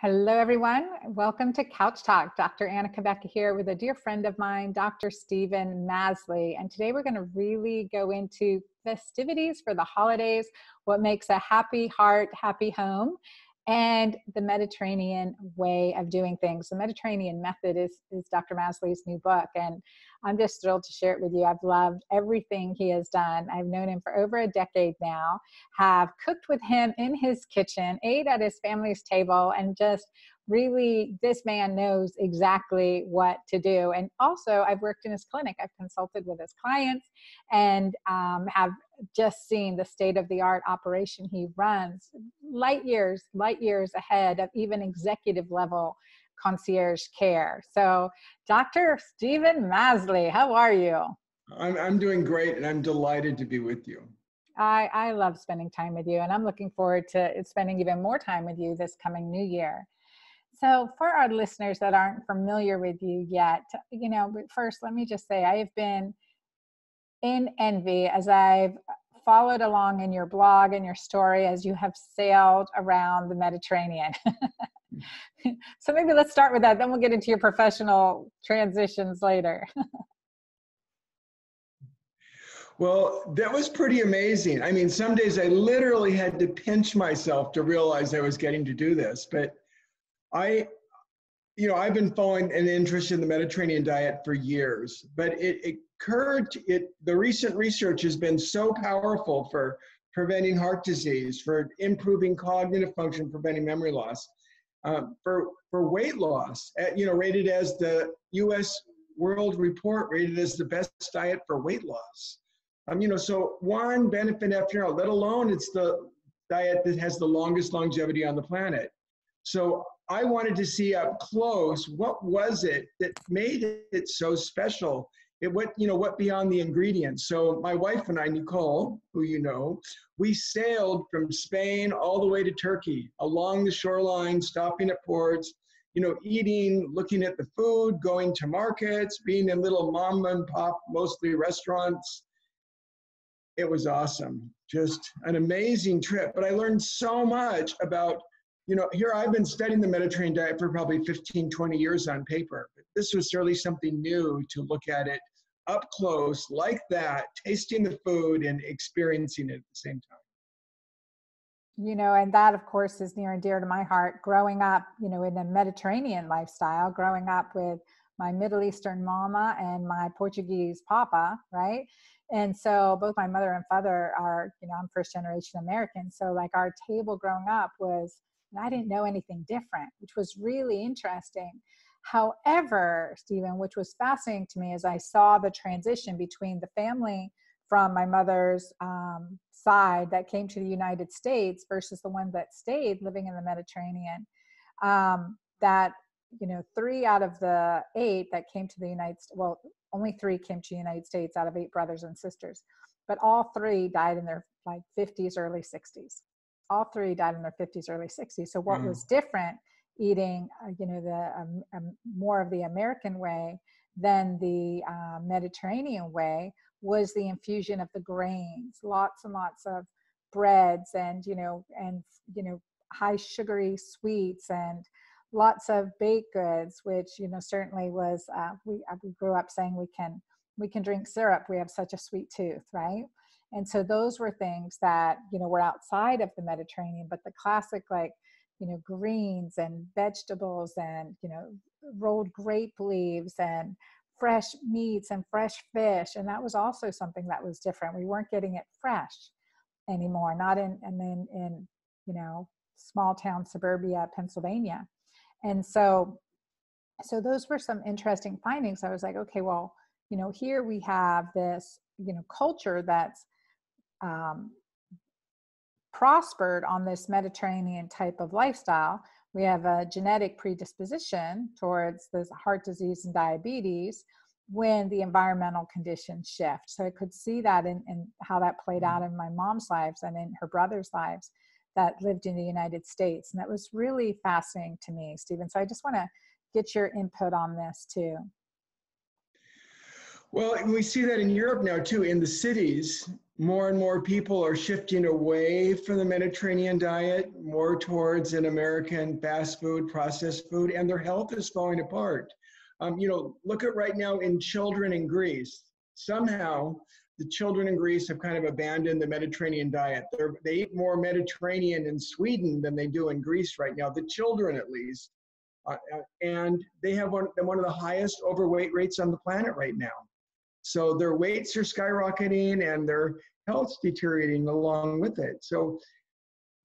Hello, everyone. Welcome to Couch Talk. Dr. Anna Cabeca here with a dear friend of mine, Dr. Stephen Masley. And today we're going to really go into festivities for the holidays, what makes a happy heart, happy home, and the Mediterranean way of doing things. The Mediterranean Method is Dr. Masley's new book, and I'm just thrilled to share it with you. I've loved everything he has done. I've known him for over a decade now, have cooked with him in his kitchen, ate at his family's table, and just really, this man knows exactly what to do. And also, I've worked in his clinic. I've consulted with his clients and have just seen the state-of-the-art operation he runs, light years ahead of even executive level concierge care. So Dr. Stephen Masley, how are you? I'm doing great, and I'm delighted to be with you. I love spending time with you, and I'm looking forward to spending even more time with you this coming new year. So for our listeners that aren't familiar with you yet, first let me just say I have been in envy as I've followed along in your blog and your story as you have sailed around the Mediterranean. So maybe let's start with that, then we'll get into your professional transitions later. Well, that was pretty amazing. I mean, some days I literally had to pinch myself to realize I was getting to do this. But I've been following an interest in the Mediterranean diet for years, but the recent research has been so powerful for preventing heart disease, for improving cognitive function, preventing memory loss, for weight loss, rated as the U.S. World Report rated as the best diet for weight loss. So one benefit after another, let alone it's the diet that has the longest longevity on the planet. So I wanted to see up close, what was it that made it so special? What beyond the ingredients? So my wife and I, Nicole, who you know, we sailed from Spain all the way to Turkey, along the shoreline, stopping at ports, eating, looking at the food, going to markets, being in little mom and pop, mostly restaurants. It was awesome. Just an amazing trip. But I learned so much about, here I've been studying the Mediterranean diet for probably 15, 20 years on paper. But this was certainly something new to look at it up close like that, tasting the food and experiencing it at the same time. And that, of course, is near and dear to my heart. Growing up, in a Mediterranean lifestyle, growing up with my Middle Eastern mama and my Portuguese papa, right? And so both my mother and father are, I'm first generation American. So like our table growing up was, I didn't know anything different, which was really interesting. However, Stephen, which was fascinating to me as I saw the transition between the family from my mother's side that came to the United States versus the one that stayed living in the Mediterranean, that 3 out of the 8 that came to the United States, well, only 3 came to the United States out of 8 brothers and sisters, but all 3 died in their 50s, early 60s. All 3 died in their 50s, early 60s. So what was different eating, more of the American way than the Mediterranean way was the infusion of the grains, lots and lots of breads and high sugary sweets and lots of baked goods, which certainly was we grew up saying we can drink syrup, we have such a sweet tooth, right? And so those were things that were outside of the Mediterranean, but the classic greens and vegetables and rolled grape leaves and fresh meats and fresh fish, and that was also something that was different. We weren't getting it fresh anymore, not in small town suburbia Pennsylvania. And so those were some interesting findings. I was like, okay, well, here we have this, culture that's prospered on this Mediterranean type of lifestyle. We have a genetic predisposition towards this heart disease and diabetes when the environmental conditions shift. So I could see that in how that played out in my mom's lives and in her brother's lives that lived in the United States. And that was really fascinating to me, Stephen. So I just want to get your input on this too. Well, we see that in Europe now too, in the cities. more and more people are shifting away from the Mediterranean diet, more towards an American fast food, processed food, and their health is falling apart. Look at right now in children in Greece. Somehow, the children in Greece have kind of abandoned the Mediterranean diet. They eat more Mediterranean in Sweden than they do in Greece right now, the children at least. And they have one of the highest overweight rates on the planet right now. So their weights are skyrocketing and their health's deteriorating along with it. So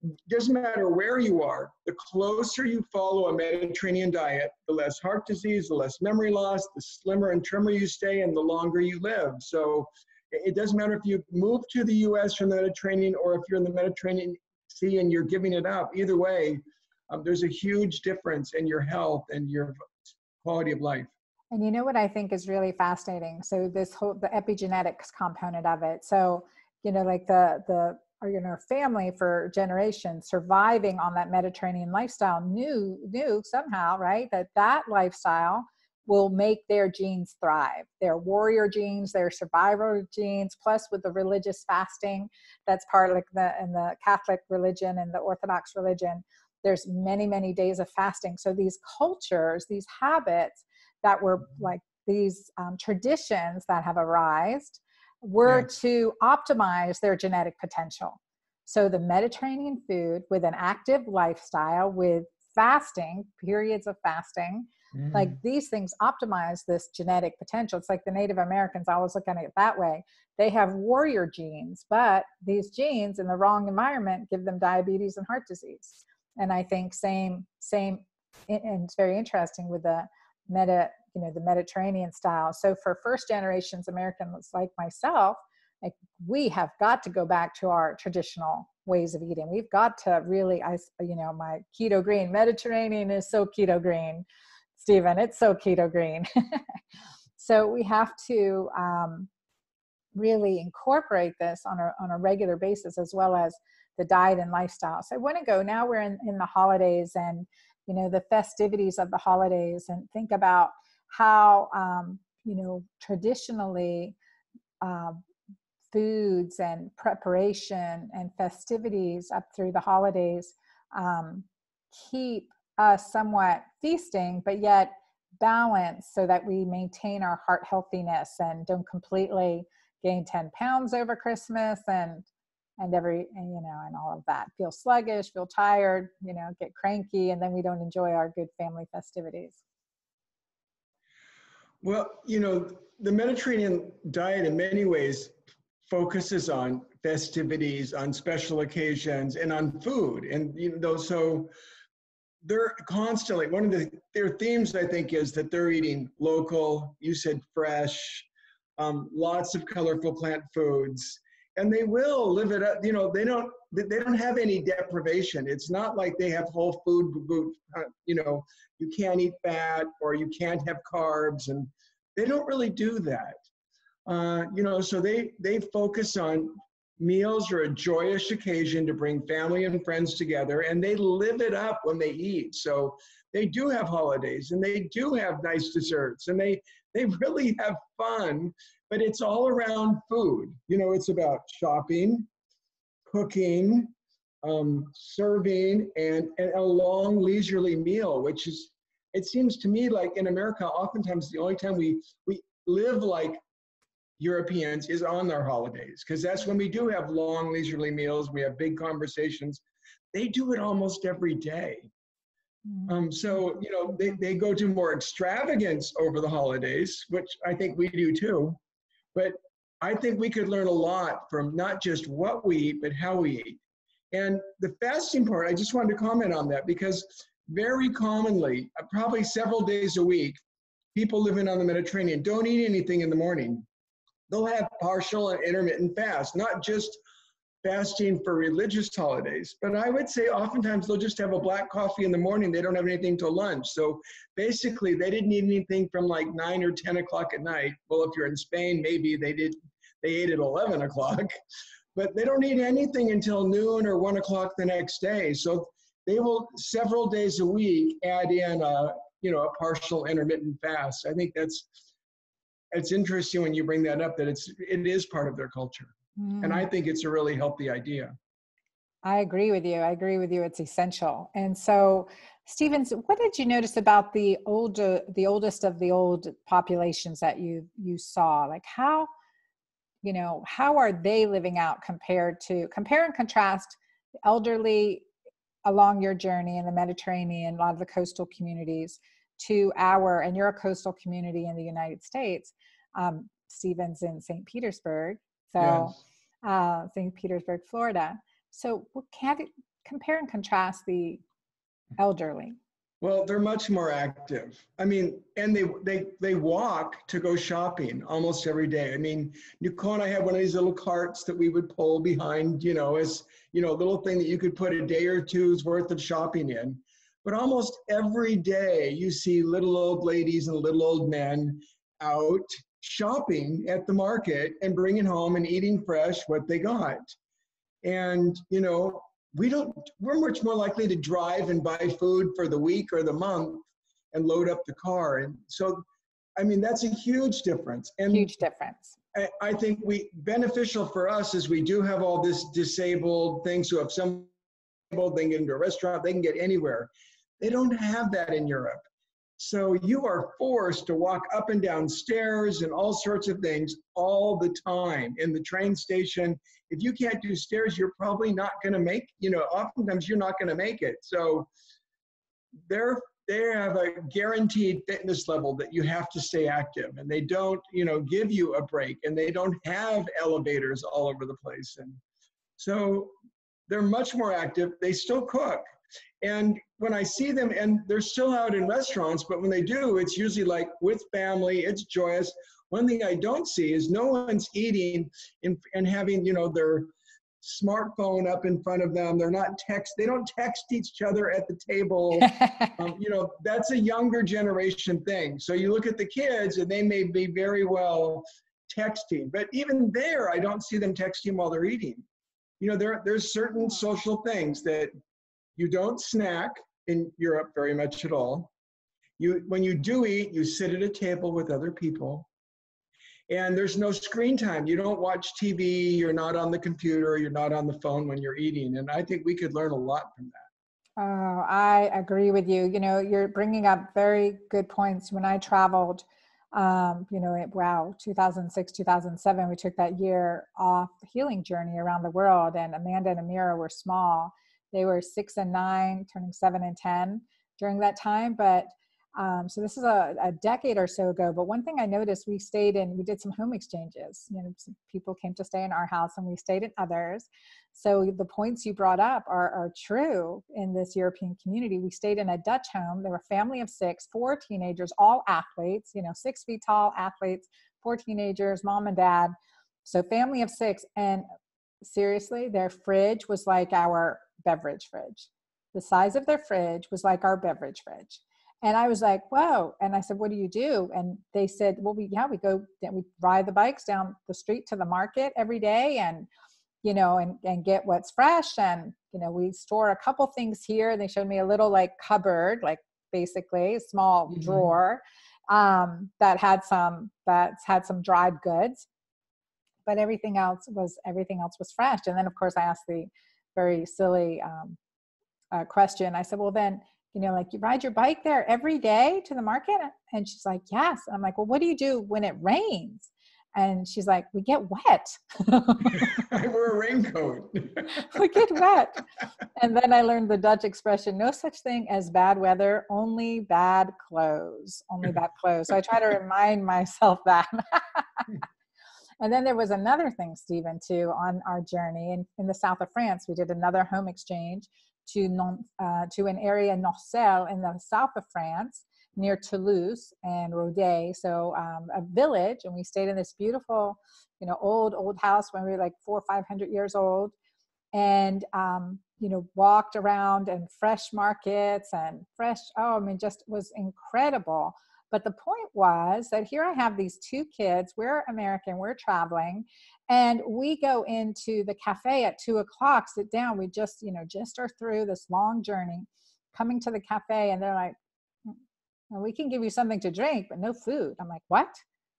it doesn't matter where you are, the closer you follow a Mediterranean diet, the less heart disease, the less memory loss, the slimmer and trimmer you stay, and the longer you live. So it doesn't matter if you move to the US from the Mediterranean or if you're in the Mediterranean Sea and you're giving it up. Either way, there's a huge difference in your health and your quality of life. And you know what I think is really fascinating? So the epigenetics component of it. So, like our family for generations surviving on that Mediterranean lifestyle knew somehow, right, that lifestyle will make their genes thrive, their warrior genes, their survivor genes, plus with the religious fasting, that's part of in the Catholic religion and the Orthodox religion, there's many, many days of fasting. So these cultures, these habits that were like these traditions that have arisen were to optimize their genetic potential. So the Mediterranean food with an active lifestyle, with fasting, periods of fasting, like these things optimize this genetic potential. It's like the Native Americans, I always look at it that way. They have warrior genes, but these genes in the wrong environment give them diabetes and heart disease. And I think same, and it's very interesting with the Mediterranean style. So for first generations Americans like myself, like we have got to go back to our traditional ways of eating. We've got to really, my keto green, Mediterranean is so keto green, Stephen, it's so keto green. So we have to really incorporate this on a regular basis, as well as the diet and lifestyle. So I want to go, now we're in the holidays and, the festivities of the holidays, and think about how, traditionally foods and preparation and festivities up through the holidays keep us somewhat feasting, but yet balanced so that we maintain our heart healthiness and don't completely gain 10 pounds over Christmas and all of that. Feel sluggish, feel tired, get cranky, and then we don't enjoy our good family festivities. Well, the Mediterranean diet in many ways focuses on festivities, on special occasions, and on food. And, so they're constantly, one of their themes, I think, is that they're eating local, you said fresh, lots of colorful plant foods. And they will live it up. They don't have any deprivation. It's not like they have whole food, you can't eat fat or you can't have carbs, and they don't really do that. So they focus on meals are a joyous occasion to bring family and friends together, and they live it up when they eat. So they do have holidays, and they do have nice desserts, and they really have fun. But it's all around food. It's about shopping, cooking, serving, and a long leisurely meal, which is, it seems to me like in America, oftentimes the only time we live like Europeans is on our holidays, because that's when we do have long leisurely meals. We have big conversations. They do it almost every day. So, they go to more extravagance over the holidays, which I think we do too. But I think we could learn a lot from not just what we eat, but how we eat. And the fasting part, I just wanted to comment on that, because very commonly, probably several days a week, people living on the Mediterranean don't eat anything in the morning. They'll have partial and intermittent fast, not just fasting for religious holidays, but I would say oftentimes they'll just have a black coffee in the morning. They don't have anything till lunch. So basically they didn't eat anything from like 9 or 10 o'clock at night. Well, if you're in Spain, maybe they ate at 11 o'clock, but they don't eat anything until noon or 1 o'clock the next day. So they will several days a week add in a partial intermittent fast. I think it's interesting when you bring that up, that it is part of their culture. And I Mm. think it's a really healthy idea. I agree with you. I agree with you. It's essential. And so, Stevens, what did you notice about the oldest of the old populations that you saw? Like how, how are they living out compare and contrast the elderly along your journey in the Mediterranean, a lot of the coastal communities, and you're a coastal community in the United States, Stevens in St. Petersburg, so Yes. St. Petersburg, Florida. So compare and contrast the elderly. Well, they're much more active. I mean, and they walk to go shopping almost every day. I mean, Nicole and I had one of these little carts that we would pull behind, as a little thing that you could put a day or two's worth of shopping in. But almost every day you see little old ladies and little old men out shopping at the market and bringing home and eating fresh what they got. And, we're much more likely to drive and buy food for the week or the month and load up the car. And so, I mean, that's a huge difference. And Huge difference. I think beneficial for us is we do have all this disabled things who have some, they can get into a restaurant, they can get anywhere. They don't have that in Europe. So you are forced to walk up and down stairs and all sorts of things all the time. In the train station, if you can't do stairs, you're probably not going to make, oftentimes you're not going to make it. So they have a guaranteed fitness level that you have to stay active, and they don't, give you a break, and they don't have elevators all over the place. And so they're much more active. They still cook. And when I see them, and they're still out in restaurants, but when they do, it's usually like with family, it's joyous. One thing I don't see is no one's eating and having, their smartphone up in front of them. They don't text each other at the table. That's a younger generation thing. So you look at the kids and they may be very well texting, but even there, I don't see them texting while they're eating. There's certain social things that you don't snack in Europe very much at all. When you do eat, you sit at a table with other people. And there's no screen time. You don't watch TV, you're not on the computer, you're not on the phone when you're eating. And I think we could learn a lot from that. Oh, I agree with you. You're bringing up very good points. When I traveled, 2006, 2007, we took that year off healing journey around the world, and Amanda and Amira were small. They were 6 and 9, turning 7 and 10 during that time. But so this is a decade or so ago. But one thing I noticed, we did some home exchanges. Some people came to stay in our house and we stayed in others. So the points you brought up are true in this European community. We stayed in a Dutch home. There were a family of 6, 4 teenagers, all athletes, 6 feet tall athletes, 4 teenagers, mom and dad. So family of 6. And seriously, their fridge was like our beverage fridge. The size of their fridge was like our beverage fridge. And I was like, whoa. And I said, what do you do? And they said, well, we ride the bikes down the street to the market every day and, and get what's fresh. And, we store a couple things here. And they showed me a little like cupboard, like basically a small drawer that's had some dried goods, but everything else was fresh. And then of course I asked the very silly question. I said, well then, like you ride your bike there every day to the market? And she's like, yes. And I'm like, well, what do you do when it rains? And she's like, we get wet. I wear a raincoat. We get wet. And then I learned the Dutch expression, no such thing as bad weather, only bad clothes, only bad clothes. So I try to remind myself that. And then there was another thing, Stephen, too, on our journey in the south of France. We did another home exchange to an area, Norsel, in the south of France, near Toulouse and Rodez. So a village, and we stayed in this beautiful, old house when we were like 400 or 500 years old, and walked around and fresh markets and just was incredible. But the point was that here I have these 2 kids, we're American, we're traveling, and we go into the cafe at 2:00, sit down. We just are through this long journey, coming to the cafe, and they're like, well, we can give you something to drink, but no food. I'm like, what?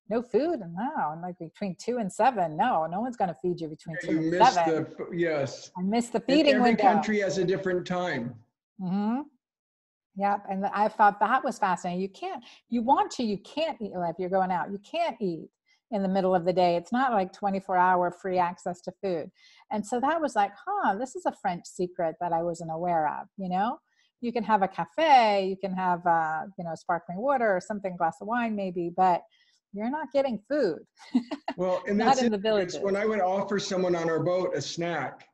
no food? No, and like between 2 and 7, no, no one's going to feed you between Yeah, two you and missed seven. the, yes. I missed the And feeding every window. country has a different time. Hmm. Yep. And I thought that was fascinating. You want to, you can't eat, if you're going out, you can't eat in the middle of the day. It's not like 24-hour free access to food. And so that was like, this is a French secret that I wasn't aware of, You can have a cafe, you can have, sparkling water or something, glass of wine maybe, but you're not getting food. Well, and Not that's in it, the because villages. when I would offer someone on our boat a snack,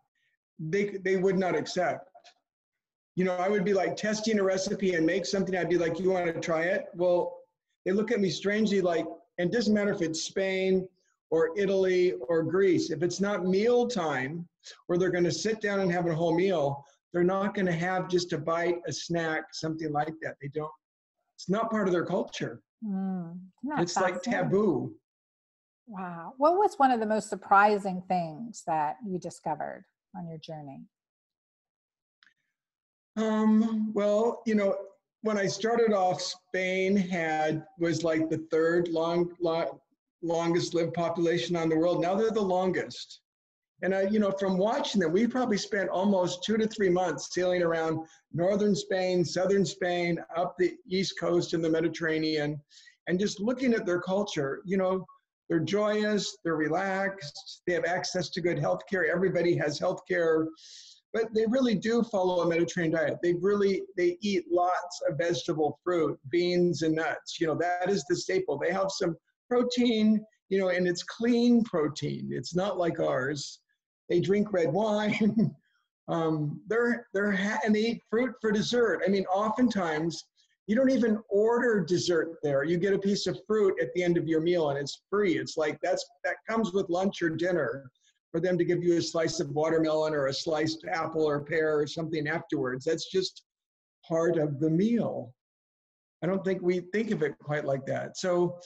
they would not accept. I would be like testing a recipe and make something. I'd be like, you want to try it? Well, they look at me strangely like, and it doesn't matter if it's Spain or Italy or Greece. If it's not meal time where they're going to sit down and have a whole meal, they're not going to have just a bite, a snack, something like that. They don't, it's not part of their culture. Isn't that It's like fascinating? taboo. Wow. What was one of the most surprising things that you discovered on your journey? Well, when I started off, Spain was like the third longest lived population on the world. Now they're the longest. And from watching them, we probably spent almost 2 to 3 months sailing around northern Spain, southern Spain, up the East Coast in the Mediterranean, and just looking at their culture. They're joyous, they're relaxed, they have access to good health care. Everybody has health care, but they really do follow a Mediterranean diet. They eat lots of vegetable, fruit, beans, and nuts. That is the staple. They have some protein, and it's clean protein. It's not like ours. They drink red wine. And they eat fruit for dessert. I mean, oftentimes you don't even order dessert there. You get a piece of fruit at the end of your meal, and it's free. It's like that comes with lunch or dinner, for them to give you a slice of watermelon or a sliced apple or pear or something afterwards. That's just part of the meal. I don't think we think of it quite like that. So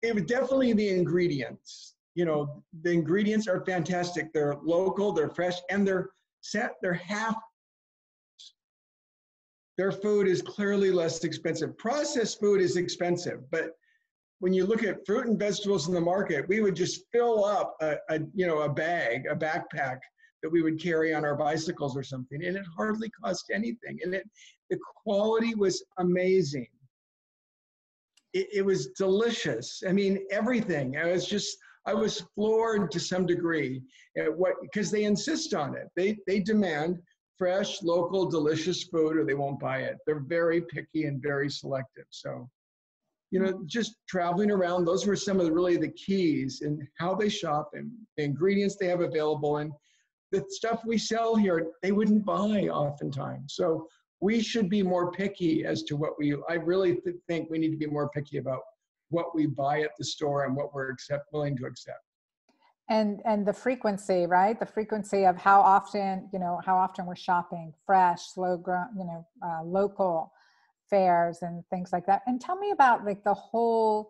it was definitely the ingredients. The ingredients are fantastic. They're local, they're fresh, and they're half. Their food is clearly less expensive. Processed food is expensive, but when you look at fruit and vegetables in the market, we would just fill up a bag, a backpack that we would carry on our bicycles or something, and it hardly cost anything. And the quality was amazing. It was delicious. I mean, everything. I was floored to some degree at because they insist on it. They demand fresh, local, delicious food, or they won't buy it. They're very picky and very selective. So, just traveling around, those were some of the keys in how they shop and the ingredients they have available. And the stuff we sell here, they wouldn't buy oftentimes. So we should be more picky as to I really think we need to be more picky about what we buy at the store and what we're willing to accept. And the frequency, right? The frequency of how often we're shopping fresh, slow grown, local fairs and things like that. And tell me about like the whole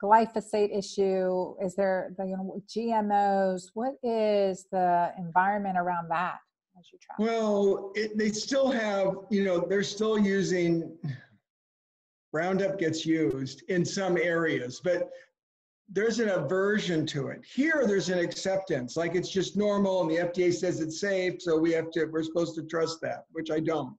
glyphosate issue. Is there GMOs? What is the environment around that as you travel? Well, they still have, they're still using, Roundup gets used in some areas, but there's an aversion to it. Here, there's an acceptance, like it's just normal, and the FDA says it's safe, so we're supposed to trust that, which I don't.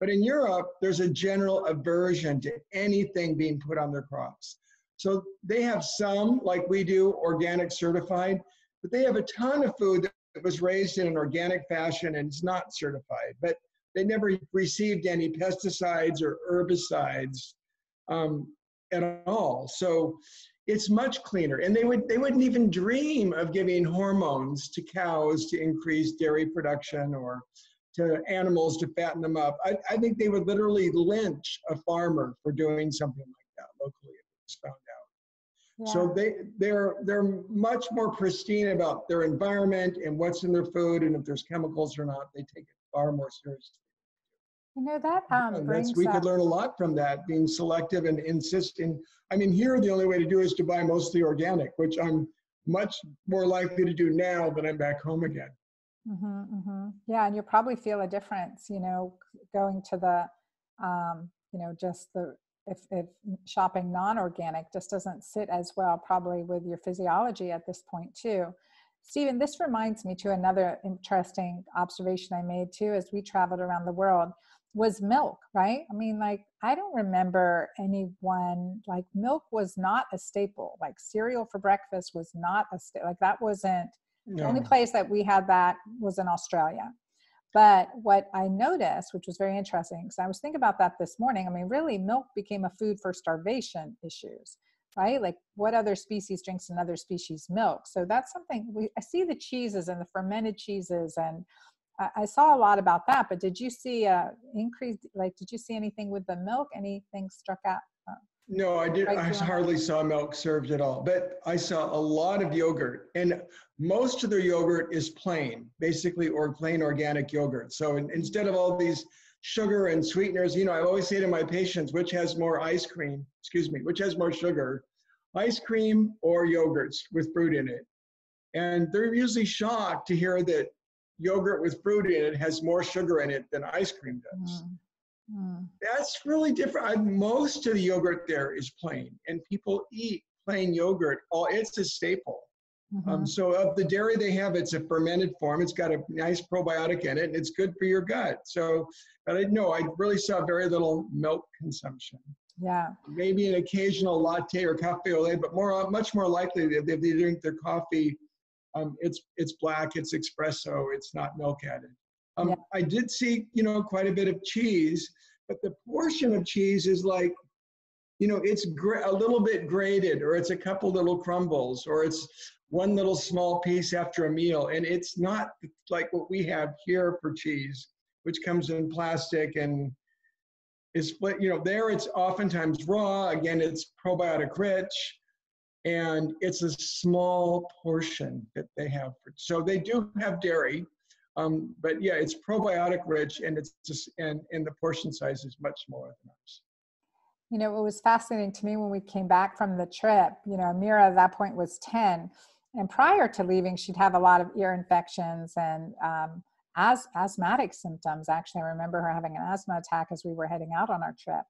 But in Europe, there's a general aversion to anything being put on their crops. So they have some, like we do, organic certified, but they have a ton of food that was raised in an organic fashion and is not certified, but they never received any pesticides or herbicides at all. So it's much cleaner. And they wouldn't even dream of giving hormones to cows to increase dairy production or to animals to fatten them up. I think they would literally lynch a farmer for doing something like that locally if it was found out. Yeah. So they're much more pristine about their environment and what's in their food, and if there's chemicals or not, they take it far more seriously. That brings we up. could learn a lot from that, being selective and insisting. I mean, here the only way to do is to buy mostly organic, which I'm much more likely to do now that I'm back home again. Mm-hmm, mm-hmm. Yeah, and you'll probably feel a difference, going to the, just the if shopping non-organic just doesn't sit as well probably with your physiology at this point too. Stephen, this reminds me to another interesting observation I made too as we traveled around the world was milk, right? I mean, like, I don't remember anyone, like, milk was not a staple. Like, cereal for breakfast was not a staple. Like, that wasn't, the only No. place that we had that was in Australia. But what I noticed, which was very interesting, because I was thinking about that this morning, I mean, really, milk became a food for starvation issues, right? Like, what other species drinks another species milk? So that's something I see the cheeses and the fermented cheeses, and I saw a lot about that. But did you see a increase? Like, did you see anything with the milk? Anything struck out? No, I did. Right I through on that? hardly saw milk served at all, but I saw a lot of yogurt, and most of their yogurt is plain, basically, or plain organic yogurt. So instead of all these sugar and sweeteners, you know, I always say to my patients, which has more ice cream, excuse me, which has more sugar, ice cream or yogurts with fruit in it. And they're usually shocked to hear that yogurt with fruit in it has more sugar in it than ice cream does. That's really different. Most of the yogurt there is plain, and people eat plain yogurt. Oh, it's a staple. So of the dairy they have, it's a fermented form. It's got a nice probiotic in it, and it's good for your gut. So, but I know I really saw very little milk consumption. Yeah. Maybe an occasional latte or cafe au lait, but much more likely if they drink their coffee, it's black, it's espresso, it's not milk added. Yeah. I did see, you know, quite a bit of cheese, but the portion of cheese is like, you know, it's a little bit grated, or it's a couple little crumbles, or it's one little small piece after a meal. And it's not like what we have here for cheese, which comes in plastic and is split. You know, there it's oftentimes raw. Again, it's probiotic rich, and it's a small portion that they have. So they do have dairy. But yeah, it's probiotic rich, and it's just, and the portion size is much smaller than ours. You know, it was fascinating to me when we came back from the trip. You know, Amira at that point was 10, and prior to leaving, she'd have a lot of ear infections and asthmatic symptoms. Actually, I remember her having an asthma attack as we were heading out on our trip.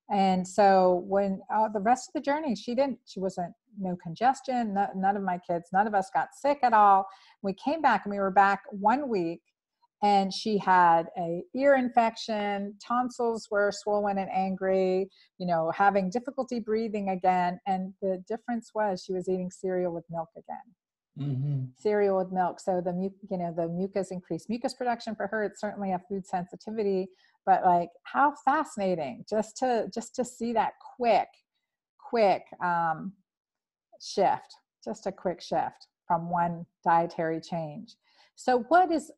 And so when the rest of the journey, she wasn't, no congestion, none of my kids, none of us got sick at all. We came back, and we were back 1 week, and she had a ear infection, tonsils were swollen and angry, you know, having difficulty breathing again. And the difference was she was eating cereal with milk again. Cereal with milk. So the mucus, increased mucus production for her. It's certainly a food sensitivity, but like, how fascinating just to see that quick shift, just a quick shift from one dietary change. So what is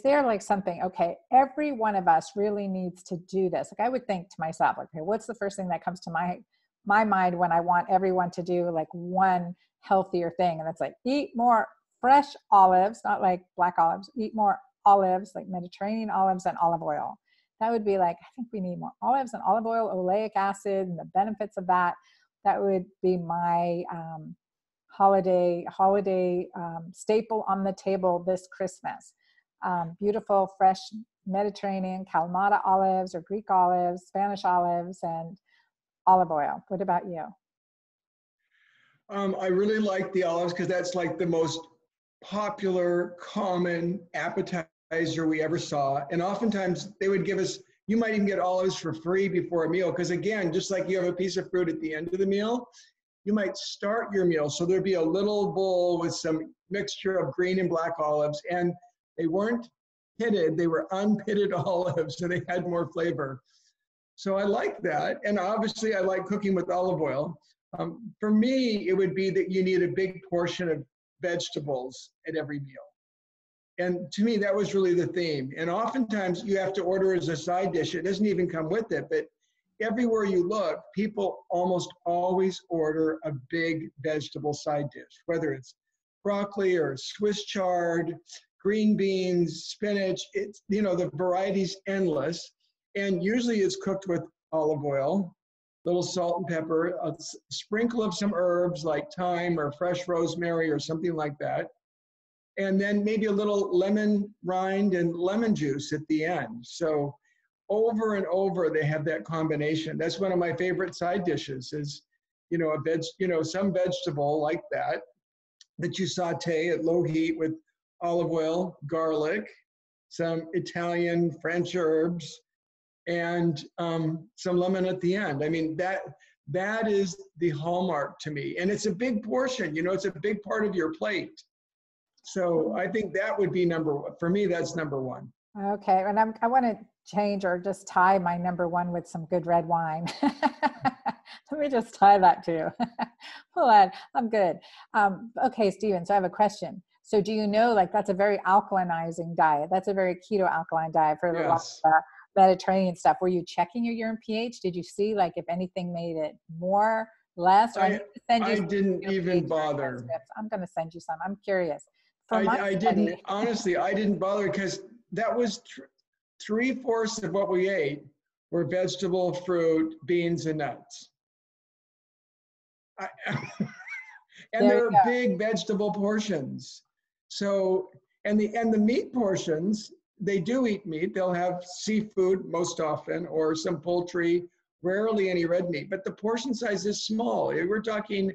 there like something, okay, every one of us really needs to do this. Like, I would think to myself, like, okay, what's the first thing that comes to my mind when I want everyone to do like one healthier thing? And it's like, eat more fresh olives, not like black olives, eat more olives, like Mediterranean olives and olive oil. That would be like, I think we need more olives and olive oil, oleic acid, and the benefits of that. That would be my holiday staple on the table this Christmas. Beautiful, fresh Mediterranean Kalamata olives or Greek olives, Spanish olives, and olive oil. What about you? I really like the olives because that's like the most popular, common appetizer we ever saw. And oftentimes they would give us, you might even get olives for free before a meal. Because again, just like you have a piece of fruit at the end of the meal, you might start your meal. So there'd be a little bowl with some mixture of green and black olives, and they weren't pitted, they were unpitted olives, so they had more flavor. So I like that. And obviously I like cooking with olive oil. For me, it would be that you need a big portion of vegetables at every meal. And to me, that was really the theme. And oftentimes you have to order as a side dish. It doesn't even come with it, but everywhere you look, people almost always order a big vegetable side dish, whether it's broccoli or Swiss chard, green beans, spinach. It's, you know, the variety's endless. And usually it's cooked with olive oil, little salt and pepper, a sprinkle of some herbs like thyme or fresh rosemary or something like that. And then maybe a little lemon rind and lemon juice at the end. So over and over, they have that combination. That's one of my favorite side dishes is, some vegetable like that you saute at low heat with olive oil, garlic, some Italian, French herbs, and some lemon at the end. I mean, that is the hallmark to me. And it's a big portion, it's a big part of your plate. So I think that would be number one. For me, that's number one. Okay, and I want to change or just tie my number one with some good red wine. Let me just tie that too. Hold on, I'm good. Okay, Stephen, so I have a question. So do you know, like that's a very alkalinizing diet. That's a very keto alkaline diet for a lot of Mediterranean stuff. Were you checking your urine pH? Did you see like if anything made it more, less? Or I didn't even bother. I'm going to send you some. I'm curious. I didn't, honestly, I didn't bother because that was 3/4 of what we ate were vegetable, fruit, beans, and nuts. And they're big vegetable portions. So, and the meat portions, they do eat meat. They'll have seafood most often, or some poultry, rarely any red meat, but the portion size is small. We're talking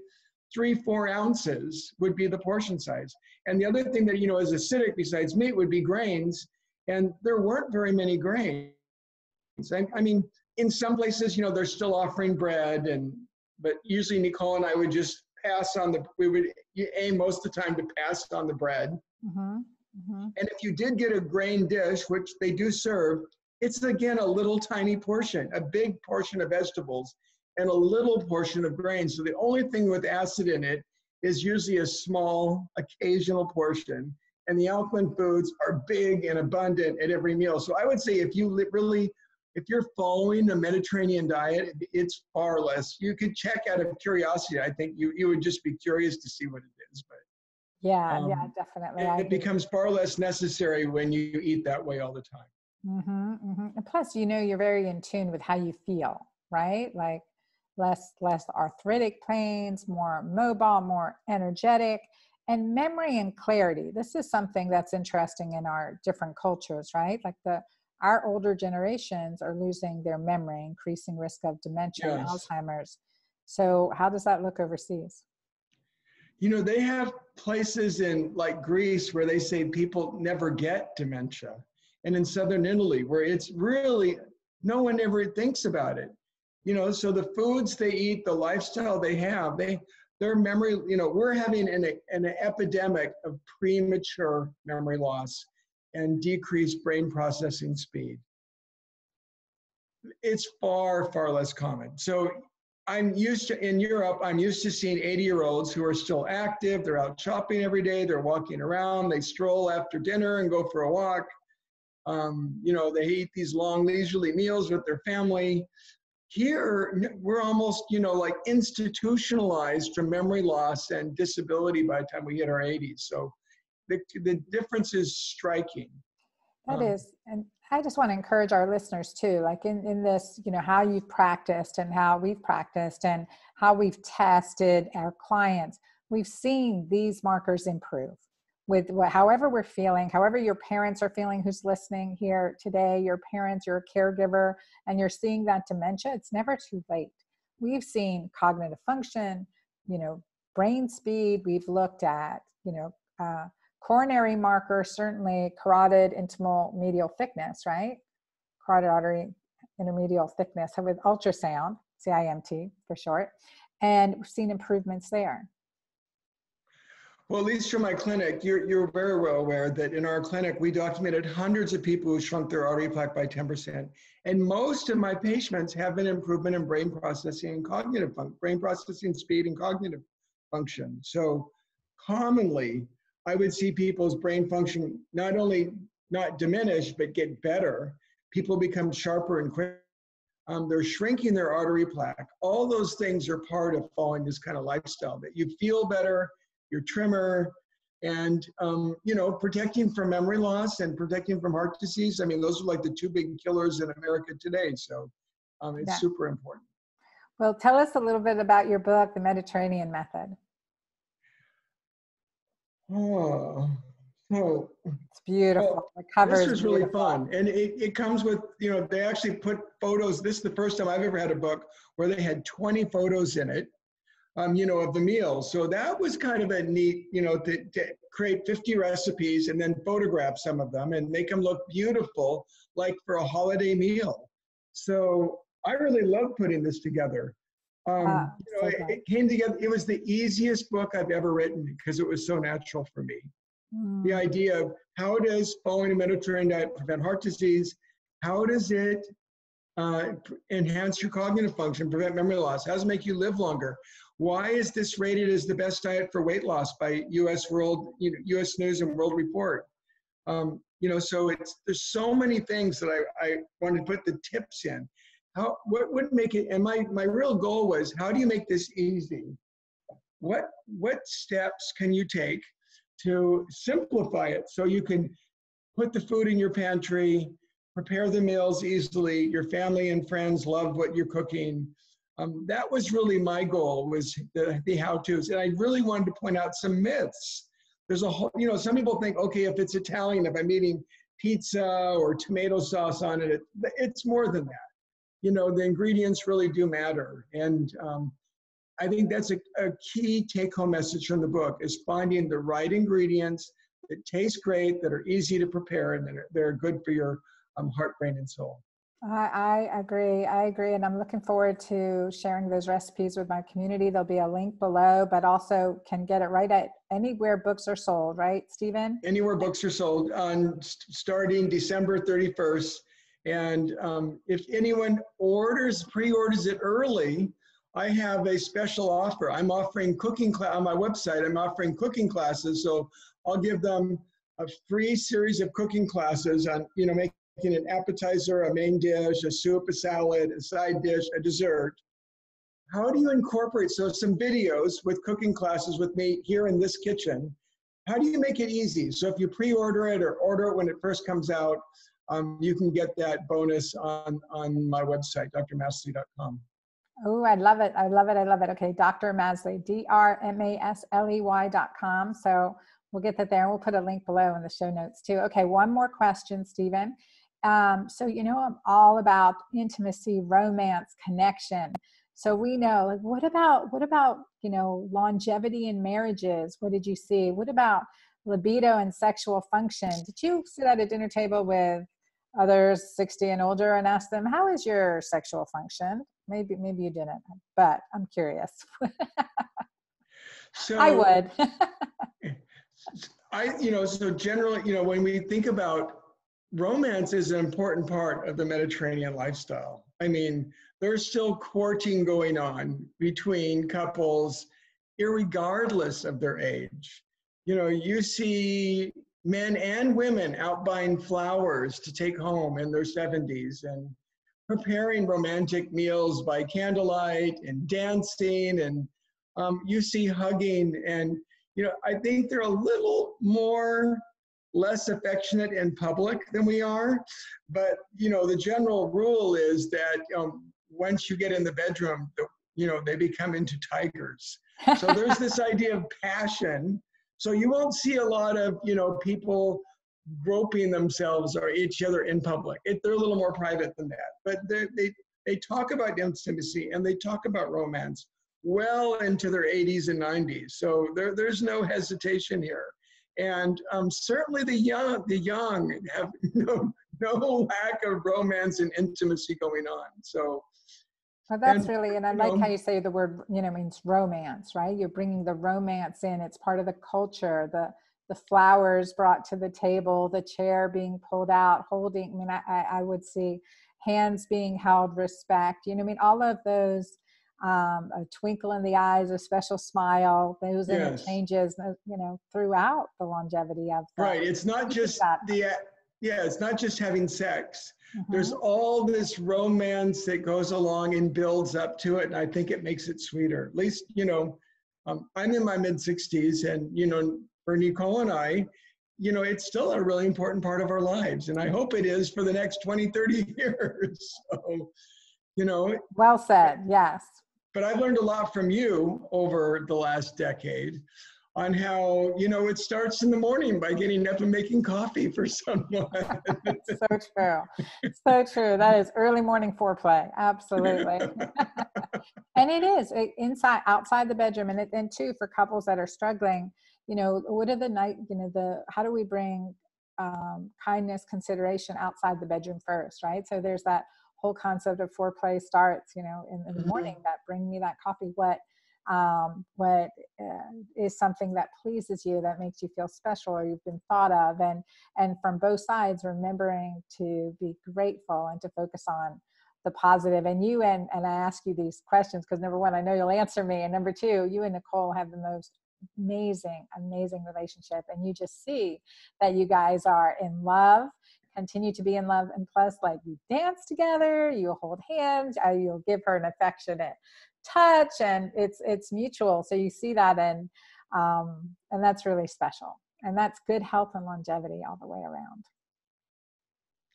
3-4 ounces would be the portion size. And the other thing that, is acidic besides meat would be grains. And there weren't very many grains. I mean, in some places, they're still offering bread, but usually Nicole and I would just we would aim most of the time to pass on the bread. Mm-hmm. Mm-hmm. And if you did get a grain dish, which they do serve, it's again a little tiny portion, a big portion of vegetables and a little portion of grains. So the only thing with acid in it is usually a small occasional portion. And the alkaline foods are big and abundant at every meal. So I would say if you're following the Mediterranean diet, it's far less. You could check out of curiosity. I think you would just be curious to see what it is. But yeah, definitely. It becomes far less necessary when you eat that way all the time. Mm-hmm, mm-hmm. And plus, you're very in tune with how you feel, right? Like less arthritic pains, more mobile, more energetic, and memory and clarity. This is something that's interesting in our different cultures, right? Like our older generations are losing their memory, increasing risk of dementia and Alzheimer's. So how does that look overseas? They have places in like Greece where they say people never get dementia. And in southern Italy, where it's really, no one ever thinks about it. So the foods they eat, the lifestyle they have, their memory, we're having an epidemic of premature memory loss and decreased brain processing speed. It's far, far less common. So in Europe, I'm used to seeing 80-year-olds who are still active. They're out shopping every day. They're walking around. They stroll after dinner and go for a walk. They eat these long leisurely meals with their family. Here, we're almost, like institutionalized from memory loss and disability by the time we hit our 80s. So the difference is striking. That is, and I just want to encourage our listeners too, like in this, how you've practiced and how we've practiced and how we've tested our clients, we've seen these markers improve with however we're feeling, however your parents are feeling who's listening here today, your parents, you're a caregiver, and you're seeing that dementia, it's never too late. We've seen cognitive function, brain speed, we've looked at, coronary marker, certainly carotid intermedial thickness, right? Carotid artery intermedial thickness with ultrasound, CIMT for short, and we've seen improvements there. Well, at least from my clinic, you're very well aware that in our clinic, we documented hundreds of people who shrunk their artery plaque by 10%. And most of my patients have an improvement in brain processing and cognitive brain processing speed and cognitive function. So commonly, I would see people's brain function not only not diminish, but get better. People become sharper and quicker. They're shrinking their artery plaque. All those things are part of following this kind of lifestyle, that you feel better, you're trimmer, and protecting from memory loss and protecting from heart disease. I mean, those are like the two big killers in America today. So it's super important. Well, tell us a little bit about your book, The Mediterranean Method. Oh, Oh, It's beautiful. well, The cover this is was really beautiful. fun. And it comes with, they actually put photos. This is the first time I've ever had a book where they had 20 photos in it, of the meals. So that was kind of a neat, to create 50 recipes and then photograph some of them and make them look beautiful, like for a holiday meal. So I really love putting this together. So good. It came together. It was the easiest book I've ever written because it was so natural for me. The Mm. idea of how does following a Mediterranean diet prevent heart disease? How does it enhance your cognitive function, prevent memory loss? How does it make you live longer? Why is this rated as the best diet for weight loss by U.S. News and World Report? So there's so many things that I wanted to put the tips in. What would make it? And my real goal was, how do you make this easy? What steps can you take to simplify it so you can put the food in your pantry, prepare the meals easily, your family and friends love what you're cooking. That was really my goal, was the how-tos. And I really wanted to point out some myths. There's a whole, some people think, okay, if it's Italian, if I'm eating pizza or tomato sauce on it, it's more than that. The ingredients really do matter. And I think that's a key take-home message from the book, is finding the right ingredients that taste great, that are easy to prepare, and that are good for your heart, brain, and soul. I agree. I agree. And I'm looking forward to sharing those recipes with my community. There'll be a link below, but also can get it right at anywhere books are sold, right, Stephen? Anywhere books are sold, starting December 31st. And if anyone pre-orders it early, I have a special offer. I'm offering cooking class on my website. I'm offering cooking classes. So I'll give them a free series of cooking classes on, making an appetizer, a main dish, a soup, a salad, a side dish, a dessert. How do you incorporate, some videos with cooking classes with me here in this kitchen? How do you make it easy? So if you pre-order it or order it when it first comes out, you can get that bonus on my website, drmasley.com. Oh, I love it. I love it. I love it. Okay. Dr. Masley, DrMasley.com. So we'll get that there, and we'll put a link below in the show notes too. Okay. One more question, Stephen. So, I'm all about intimacy, romance, connection. So we know, like, what about, longevity in marriages? What did you see? What about libido and sexual function? Did you sit at a dinner table with others 60 and older and ask them, how is your sexual function? Maybe you didn't, but I'm curious. So I would. So generally, when we think about romance, is an important part of the Mediterranean lifestyle. I mean, there's still courting going on between couples, irregardless of their age. You see men and women out buying flowers to take home in their 70s and preparing romantic meals by candlelight and dancing, and you see hugging. And I think they're a little less affectionate in public than we are, but the general rule is that once you get in the bedroom, they become into tigers. So there's this idea of passion. So you won't see a lot of people groping themselves or each other in public. They're a little more private than that, but they talk about intimacy and they talk about romance well into their 80s and 90s. So there's no hesitation here. And certainly the young have no lack of romance and intimacy going on. So. Well, that's really, and I like how you say the word, means romance, right? You're bringing the romance in. It's part of the culture, the flowers brought to the table, the chair being pulled out, holding, I would see hands being held, respect, all of those, a twinkle in the eyes, a special smile, those Yes. interchanges, throughout the longevity of the. Right. It's not just it's not just having sex. Mm-hmm. There's all this romance that goes along and builds up to it. And I think it makes it sweeter. At least, I'm in my mid 60s, and, for Nicole and I, it's still a really important part of our lives. And I hope it is for the next 20, 30 years. So, Well said. Yes. But I've learned a lot from you over the last decade on how, it starts in the morning by getting up and making coffee for someone. So true. So true. That is early morning foreplay. Absolutely. And it is inside, outside the bedroom. And too, for couples that are struggling, what are the night, how do we bring kindness, consideration outside the bedroom first, right? So there's that whole concept of foreplay starts, in the morning, that bring me that coffee. What is something that pleases you, that makes you feel special, or you've been thought of, and from both sides, remembering to be grateful and to focus on the positive. And you and I ask you these questions because, number one, I know you'll answer me, and number two, you and Nicole have the most amazing relationship, and you just see that you guys are in love, continue to be in love, and plus, like, you dance together, you hold hands, you'll give her an affectionate touch, and it's mutual. So you see that, and that's really special, and that's good health and longevity all the way around.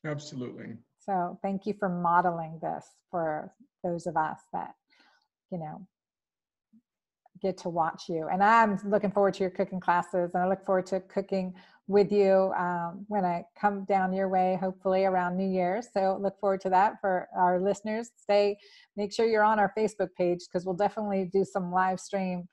Absolutely. So thank you for modeling this for those of us that get to watch you. And I'm looking forward to your cooking classes, and I look forward to cooking with you when I come down your way, hopefully around New Year's. So look forward to that. For our listeners, make sure you're on our Facebook page, because we'll definitely do some live stream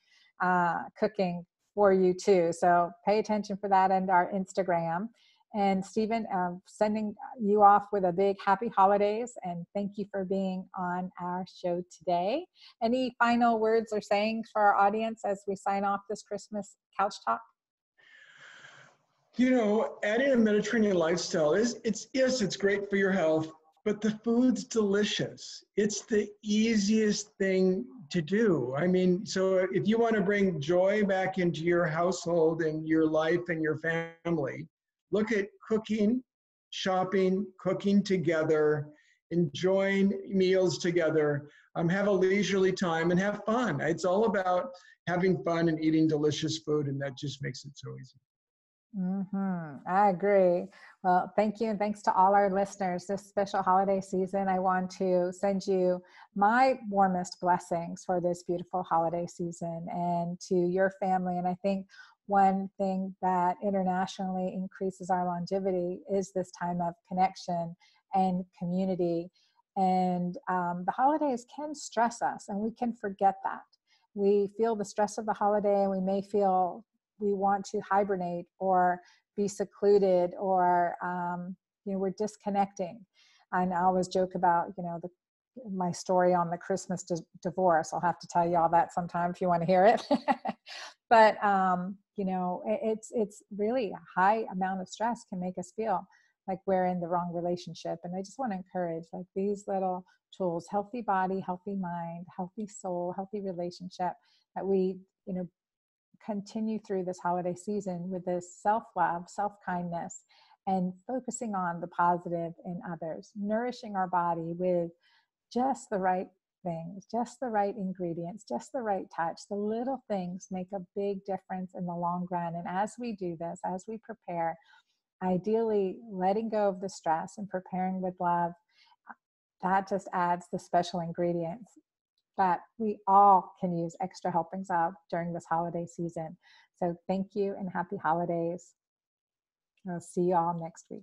cooking for you too. So pay attention for that, and our Instagram. And Stephen, sending you off with a big happy holidays, and thank you for being on our show today. Any final words or sayings for our audience as we sign off this Christmas couch talk? Adding a Mediterranean lifestyle it's great for your health, but the food's delicious. It's the easiest thing to do. I mean, so if you want to bring joy back into your household and your life and your family, look at cooking, shopping, cooking together, enjoying meals together, have a leisurely time, and have fun. It's all about having fun and eating delicious food, and that just makes it so easy. I agree. Well, thank you. And thanks to all our listeners. This special holiday season, I want to send you my warmest blessings for this beautiful holiday season, and to your family. And I think one thing that internationally increases our longevity is this time of connection and community. And the holidays can stress us, and we can forget that. We feel the stress of the holiday, and we may feel we want to hibernate or be secluded, or we're disconnecting. And I always joke about my story on the Christmas divorce. I'll have to tell you all that sometime if you want to hear it. But it's really a high amount of stress can make us feel like we're in the wrong relationship. And I just want to encourage, like, these little tools: healthy body, healthy mind, healthy soul, healthy relationship, that we continue through this holiday season with this self-love, self-kindness, and focusing on the positive in others, nourishing our body with just the right things, just the right ingredients, just the right touch. The little things make a big difference in the long run. And as we do this, as we prepare, ideally letting go of the stress and preparing with love, that just adds the special ingredients that we all can use extra helpings of during this holiday season. So thank you, and happy holidays. I'll see you all next week.